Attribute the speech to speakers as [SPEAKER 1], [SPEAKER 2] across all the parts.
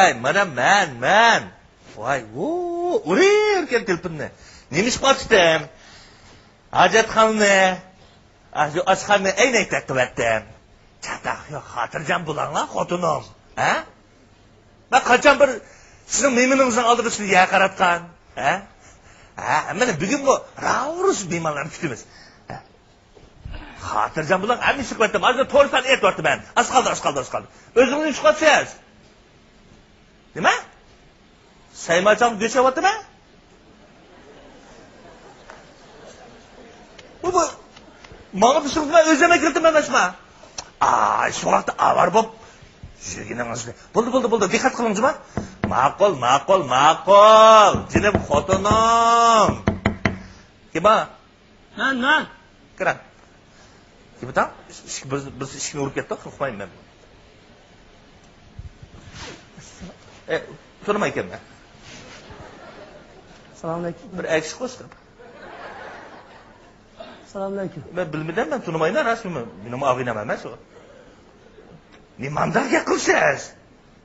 [SPEAKER 1] voy mana man voy urayotgan telpinni nima ish qilibdim hojatxonani oshxonni aynakda qilyaptim chataq yo'q xotirjam bo'linglar xotinim ha man qachon bir sizning mehmoningizni oldida sizni yaqaratgan ha mana bugun bu ravrus mehmonlarni kutamiz xotirjam bo'ling hamma ish qilyaptim hozir to'g'risini aytyapman oz qoldi o'zingiz ish qilyapsiz nima saymachan go'shyaptimi bu manga tushirgan o'zimga kirdim emashma shu vaqtda avar bo'lib yurganingizni bo'ldi diqqat qilingizmi ma'qul jinim xotinim kim
[SPEAKER 2] man
[SPEAKER 1] kiram kim tam biz ishni urib ketdik uqmayman turmay ekanman
[SPEAKER 2] assalomu alaykum
[SPEAKER 1] bir akshi qo'shdim
[SPEAKER 2] assalomu alaykum
[SPEAKER 1] ben bilmadim ben tanımayın rasmimi benim ağinam emas o ne mandalga qilsiz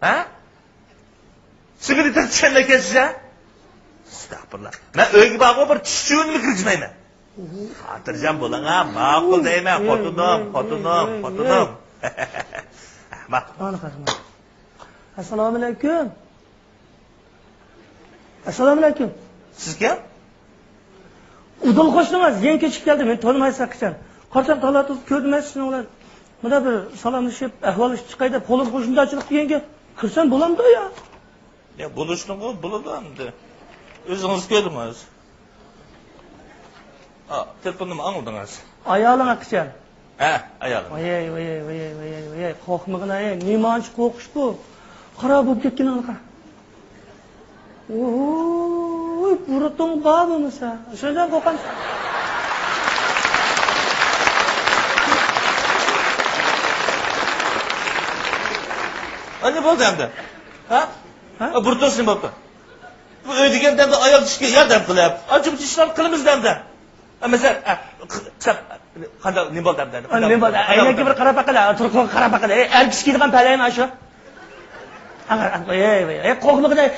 [SPEAKER 1] ha sigaret ichgandan keyin siz astag'firullah men uyga borib bir tushunmi kirgizmayman xotirjam bo'ling ha ma'qul deyman xotinim
[SPEAKER 2] assalomu alaykum
[SPEAKER 1] siz kim
[SPEAKER 2] udul qo'shnimiz yen kechib keldi men tanımaysan qachon qachon talatib ko'rdim sizni ular mana bir salomlashib ahvol chiqay deb qo'lim qo'shnichilik deganga kirsam bo'lamdi
[SPEAKER 1] ya bo'lishni bo'ladi endi o'zingiz ko'rdingiz telefonimni olmadingiz
[SPEAKER 2] ayolingga qachon
[SPEAKER 1] ayolim
[SPEAKER 2] voy qo'rqmagin nemanchi qo'rqish bu qaro bo'lib ketganingga oy burutung bor bo'lmasa shundan qo'rqamiz
[SPEAKER 1] ne bo'ldi endi burtosh nima bo'ldi bu uy deganda oyoq tishga yordam qilib ochib ishlarni qilamiz endi masalan qanday nima bo'ldi endi
[SPEAKER 2] nima bo'ldi aynaga bir qarab baqala turqi qarab baqala erkish kiydigan palaymi shu qo'rqmagin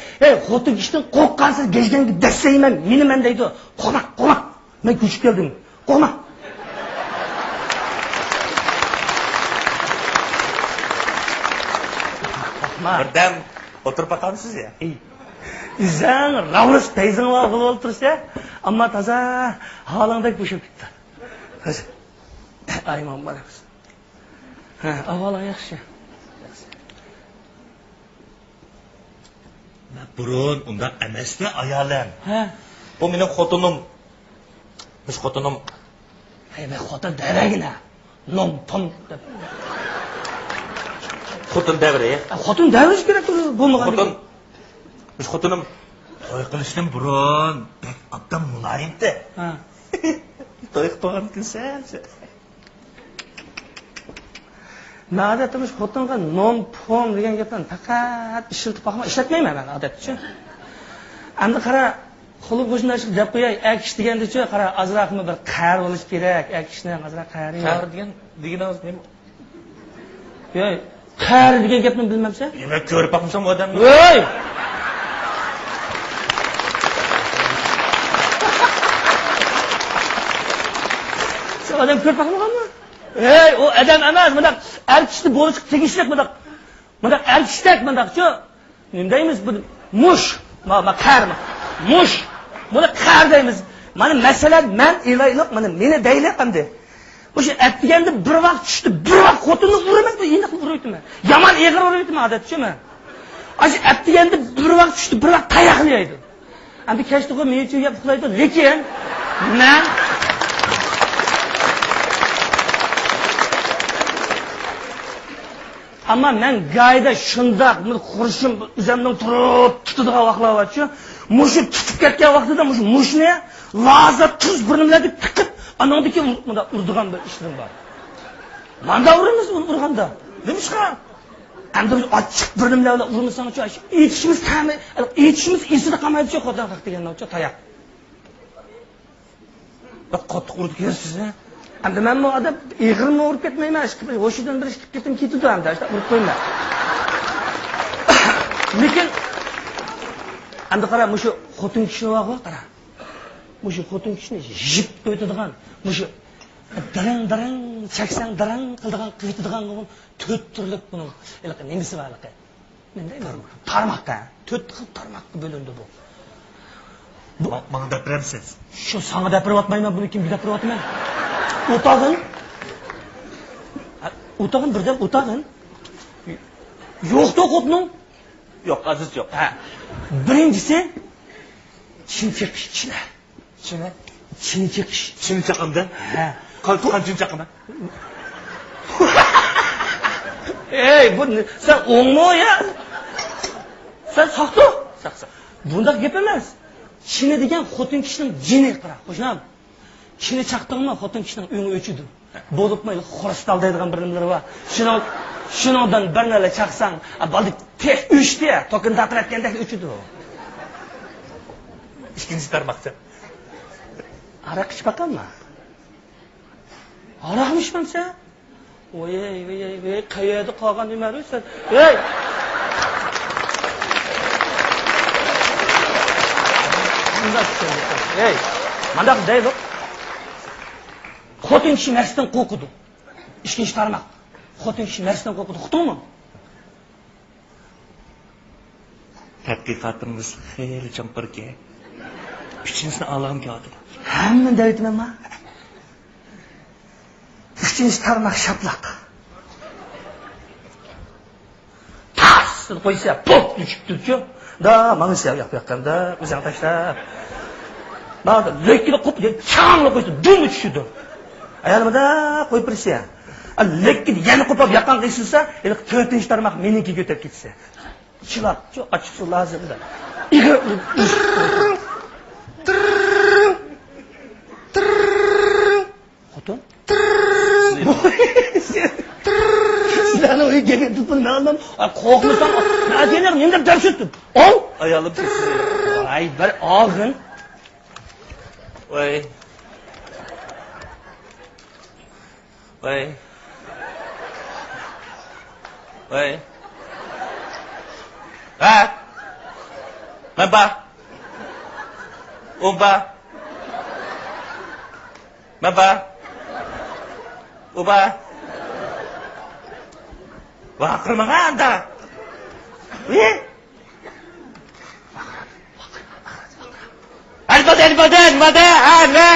[SPEAKER 2] xotin kishdan qo'rqqansiz gejganga dastsayman meniman deydi qo'rqma men ko'chib keldim qo'rqma
[SPEAKER 1] birdan o'tirib boqamsiz ya
[SPEAKER 2] izang ravlis tayzing bo'lib o'tirsa ammo toza holingdek bo'shab ketdi aymon bo'lamiz ahvoling yaxshi
[SPEAKER 1] burun undaq emasda ayolim bu mening xotinim biz xotinim
[SPEAKER 2] men xotin daragina nom pom deb
[SPEAKER 1] xotin davri
[SPEAKER 2] xotin davrish kerak bo'lmagan
[SPEAKER 1] xotin biz xotinim to'y qilishdan burun bek obdan muloyimda to'y qilgan kunsan
[SPEAKER 2] odatimiz xotinga non pom degan gapdan faqat ishlatib boqma ishlatmayman men odatda endi qara xulq qo'shnilar gap qo'yay akish degandachi qara ozroqmi bir qar bo'lish kerak akishni ozroq qaring
[SPEAKER 1] qar deganingiz nima
[SPEAKER 2] yo'q qar degan gapni bilmamsan
[SPEAKER 1] nima ko'rib boqmsam odamni
[SPEAKER 2] voy shu odam ko'rib boqmaganmi o adam emas bundoq erkishni bo'lish tegishli bundoq erkishdak bundoqchi nima deymiz bu mush qarmi mush buni qar deymiz mana masalan man iloyliq mana meni deylik endi o'sha atdiganda bir vaqt tushdi bir vaqt xotinni uraman endi urayapman yomon eg'ir urayapman odatchi man o'sha atdiganda bir vaqt tushdi bir vaqt tayoqlaydi endi kechda men uchun gap uxlaydi lekin man ammo men gayda shundoq xurshim o'zimdan turib tutadigan vaqtlar borchi mushu tutib ketgan vaqtida mushni loza tuz bir nimalarga tiqib anandiki bunda urdigan bir ishim bor manda uramiz urganda nimishqa endi biz ochiq bir nimalarga urmasang etishimiz esida qolmaydi xotin haq degandan tayoq qattiq urdi kelsiz endi men bu odam eg'irni urib ketmayman o'shadan bir ishib ketdim ketdi endi urib qo'yma lekin endi qara, mushu xotin kishini vaqi qara. Mushu xotin kishini jip qo'yadigan, mushu darang chaksang darang qiladigan, qiladigan 4 turlik buning nimasi bor ekan. Menday tarmoqqa 4 xil tarmoqqa bo'lindi bu.
[SPEAKER 1] Bana da prenses.
[SPEAKER 2] Shu sana dapiryapmayman, buni kimga dapiryapman? O'tag'in. O'tag'in birdan o'tag'in. Yo'qda xo'pning.
[SPEAKER 1] Yo'q, aziz yo'q.
[SPEAKER 2] Ha. Birinchisi chin cheqish. Chin cheqish.
[SPEAKER 1] Chin chaqimda?
[SPEAKER 2] Ha.
[SPEAKER 1] Qancha chaqima?
[SPEAKER 2] Ey, bu sen o'ngmo ya? Sen saqto?
[SPEAKER 1] Saqsa.
[SPEAKER 2] Bunda gap emas. Chini degan xotin kishining jini qara. Qo'shnam. Chini chaqdingmi, xotin kishining uyini o'chidi. Bo'libmaydi, xoristal deydigan bir nimalar bor. Shuningdan bir nala chaqsang, baldi tek uchdi, to'kin dapiratganda o'chidi.
[SPEAKER 1] Ikkinchi tarmoqcha.
[SPEAKER 2] Araq ichib bakanma. Araqmi ichmamsa? Voy, qayerda qolgan nimalar sen? Ey! Ey, mandaq deydi. Xotin kishi narsadan qo'rqidi. Ikkinchi tarmoq. Xotin kishi narsadan qo'rqidi. Uqdingmi?
[SPEAKER 1] Tadqiqotimiz xeyli cho'mpirga. Uchinchisini olg'im keldi.
[SPEAKER 2] Hamma deydiman. Ikkinchi tarmoq shaplaq. Tasni qo'ysa, pop tushibdi-ku. Da, mana shu yoqda, o'zing tashlab. Ba'zi lekkini qo'yib, changli qo'ysa, dum tushidi. Ayalimda qo'yib birisi. Lekkini yana qo'yib yaqin qilsa, 4-chi tarmoq meniki ko'tarib ketsa. Chilab, ochiq suv lozimda. Xotin? Sizlarni uyga kelgan tutulmadim. Qo'rqmasam, nasiyalar menda dars o'tdim. Ol.
[SPEAKER 1] Ayolim siz.
[SPEAKER 2] Ay, bir og'in.
[SPEAKER 1] Voy. Ha? Maba. Oba. Wah, kermangan anda. Badan, ana.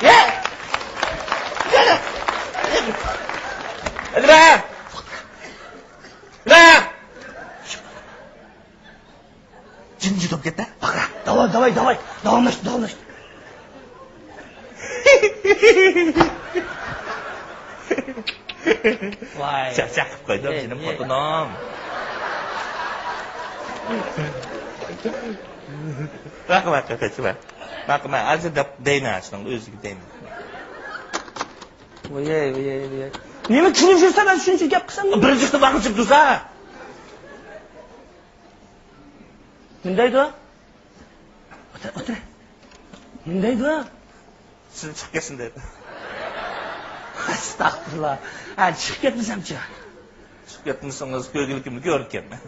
[SPEAKER 1] Ya. Lah. Jin juda ketdi.
[SPEAKER 2] Davay. Davomlash. Voy.
[SPEAKER 1] Chaqib qo'ydim, jinim xotinom. Rahmat, kaçma. Bakma, azı da deynaşın, o'ziga deyna.
[SPEAKER 2] Voy. Nima tushunib yursa, men shuncha gap qilsam,
[SPEAKER 1] birinchisi vaqt tursa.
[SPEAKER 2] Mundaydi? O'tir. Mundaydi?
[SPEAKER 1] Siz chiqib ketsin dedi.
[SPEAKER 2] Astagfirullah. Chiqib ketmasamchi.
[SPEAKER 1] Chiqib ketmasangiz ko'rgilikimni ko'ribman.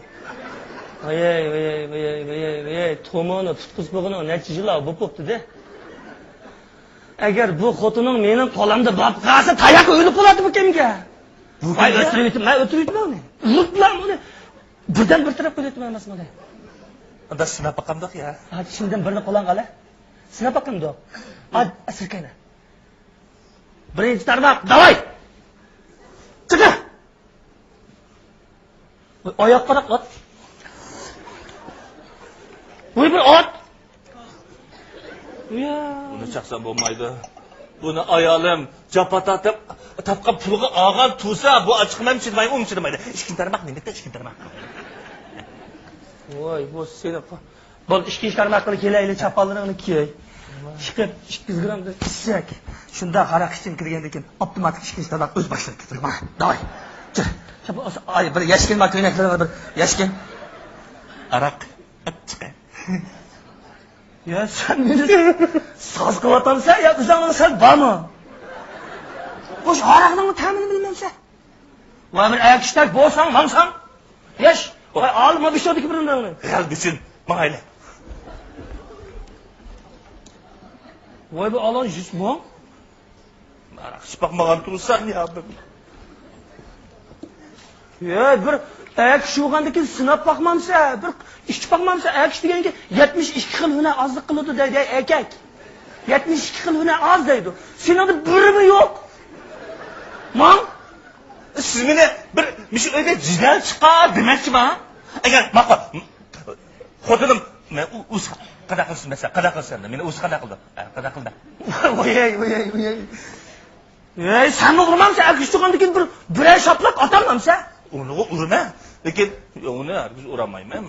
[SPEAKER 2] Voy, tomoni tutqizib qo'ygan necha yillar bo'pti-da. Agar bu xotining mening qo'limda bo'lib qolsa, tayoq o'lib qoladi bu kimga? Voy, men o'tiribman uni. Uribman uni. Birdan bir taraf qo'yayapman emasmi?
[SPEAKER 1] Unda sinab boqamdoq ya.
[SPEAKER 2] Shundan birini qo'lan qala. Sinab boqamdoq. Asirkayna. Birinchi tarmoq, davay. Chiqa. Oyoq qarab ot. Voy bir ot.
[SPEAKER 1] Buni chaqsam bo'lmaydi. Buni ayolim japatatib topgan pulga olgan tursa, bu ochiqmam chirmaydi, chirmaydi. Ikkinchi tarmoq nima? Ikkinchi tarmoq.
[SPEAKER 2] Voy, bu seni. Bo'l, ikkinchi tarmoqni kelaylik, chapalarini kiy. Chiqib 200 grammda kisak. Shunda haraq için kirgandan keyin avtomatik ikkinchi tarmoq o'z boshidan ketadi. Mana, davay. Chir. Ay, bir yashkin mako'ynaklar bir yashkin.
[SPEAKER 1] Araq chiqa.
[SPEAKER 2] Ya sen meni soz qilatamsan, ya o'zingni sal bormi? O'sha haraqning ta'mini bilmaysan. Va bir ayakishdak bo'lsang, mamsan. Yash, Vay alma bir şey oldu ki birinden.
[SPEAKER 1] Gel düşün. Mahalle.
[SPEAKER 2] Vay bu alan jiz bu.
[SPEAKER 1] Hiç bakmagan tursan ya.
[SPEAKER 2] Ya bir ayak kishi bo'lgandan keyin sinab boqmamsa, bir ish boqmamsa, ayak kishi deganki 72 xil hunar ozlik qiladi deydi erkak. 72 xil hunar oz deydi. Senada birimi yo'q. Mam,
[SPEAKER 1] Siz meni bir şey öyle cidden çıkar demekçi bana. Eğer bakma. Xotinim men o'z qada qilsin mesela, qada qilsin. Meni o'z qada qildi. Qada qildi.
[SPEAKER 2] voy. Ey, sen mi urmamsa, ayak kishi bo'lgandan keyin bir ay shaplab atamamsa?
[SPEAKER 1] Onu urma. Lekin onu biz uramayman.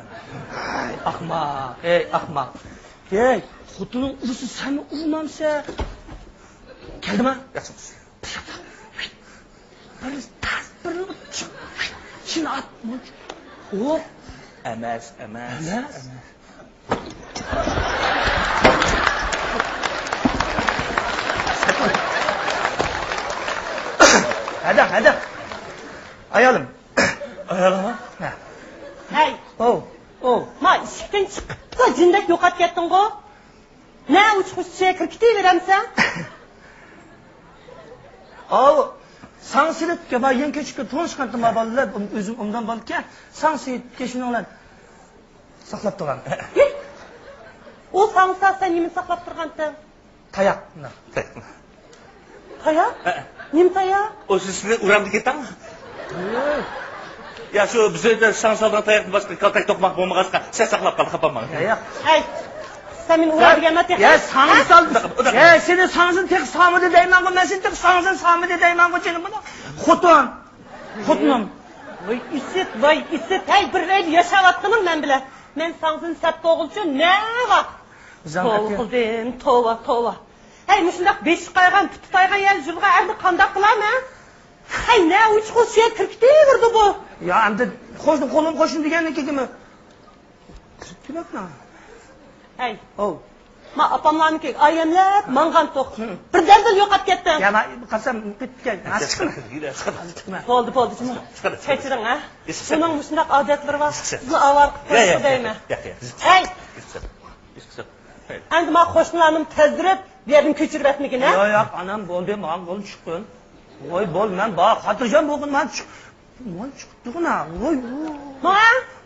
[SPEAKER 2] Ay, ahmoq, ey ahmoq. Ey, xotining ursa, sen mi urmamsa? Keldimi?
[SPEAKER 1] Yaxshi.
[SPEAKER 2] Bir Çin at. Hop.
[SPEAKER 1] Emas.
[SPEAKER 2] Hadi. Ayalım.
[SPEAKER 1] Ayalım ha?
[SPEAKER 3] Hey,
[SPEAKER 2] Oh.
[SPEAKER 3] ma ishikdan chiqibdi, jindak yo'qotib ketding-ku. Ne uçqushga kirkitaveramsan?
[SPEAKER 2] O Sansiritga va yankechiga to'nishqandim bolalar o'zim undan balki Sansiritga shuninglar saqlab turgan.
[SPEAKER 3] O sansaqsan nima saqlab turganding?
[SPEAKER 2] Tayoq.
[SPEAKER 3] Tayoq? Nim tayoq?
[SPEAKER 1] O sizni uramdi ketdingmi? Ya şu bizde sansaldan tayoqni boshqa kaltak to'qmoq bo'lmagasqa sen saqlab qol, xafaman.
[SPEAKER 2] Tayoq.
[SPEAKER 3] Hey, sen meni uradigan tek.
[SPEAKER 2] Ya sansal. Ya seni sansın tek samidi deyman bu, men seni tek sansın samidi deyman bu seni buna. Xotinim.
[SPEAKER 3] Voy isit, hey bir el yashavatdimmi men bilan? Men sansın sap o'g'ilchi ne va? Qildim, tova. Hey, mushundaq besh qaygan, puti taygan yer julga endi qanday qilaman? Hey, ne uçqushga kirkitaverdi bu?
[SPEAKER 2] Ya endi qo'lim qo'shin degandan keyin kiribdilar.
[SPEAKER 3] Hey,
[SPEAKER 2] Oh.
[SPEAKER 3] ma opamlarniki ayamlab mangan to'q. Birdan yo'qotib ketdim.
[SPEAKER 2] Ya qasam ketgan. Chiqma.
[SPEAKER 3] Bo'ldi, shuni. Kechiring, ha. Buning shunday odatlari bor. Sizni avar qilib qo'ydayman. Hey, endi men qo'shnilarim tezdirib, bu yerdan ko'chirib etmagin, ha?
[SPEAKER 2] Yo'q, anam bo'ldi, men qo'l chiqqan. Voy bol, men bor, xotirjam bo'lgin, men chiqdi-g'ina. Voy.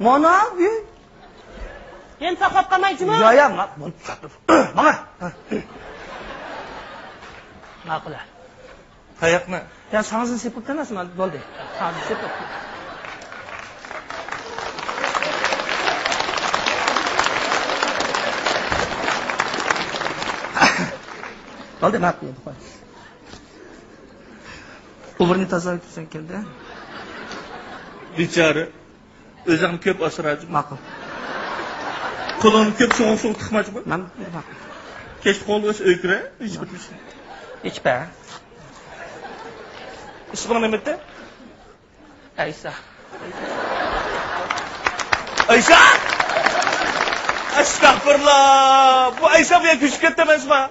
[SPEAKER 2] Mana,
[SPEAKER 3] Men saqlab qolmaychimi?
[SPEAKER 2] Yo'q, men chiqdi. Mana. Ma'qul.
[SPEAKER 1] Tayoqni.
[SPEAKER 2] Ya sansin sepib emasmi, bo'ldi. Sansin sepib. Oldu ma'qul qo'y. O'g'irni tozalab tursan keldi.
[SPEAKER 1] Bechora. O'zim ko'p asrajim.
[SPEAKER 2] Ma'qul.
[SPEAKER 1] Qo'lim ko'p so'ng tiqmajmi?
[SPEAKER 2] Men ma'qul.
[SPEAKER 1] Kech qolg'is o'kra, ish bitmish.
[SPEAKER 2] Ichpa.
[SPEAKER 1] Isming nimadir?
[SPEAKER 2] Aysa.
[SPEAKER 1] Aysa! Estağfurullah. Bu Aysa bu kuchib ketdi emasmi?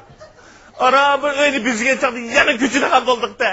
[SPEAKER 1] Ara bir o'yni bizga chiqdi, yana kuchini ham bo'ldiqda.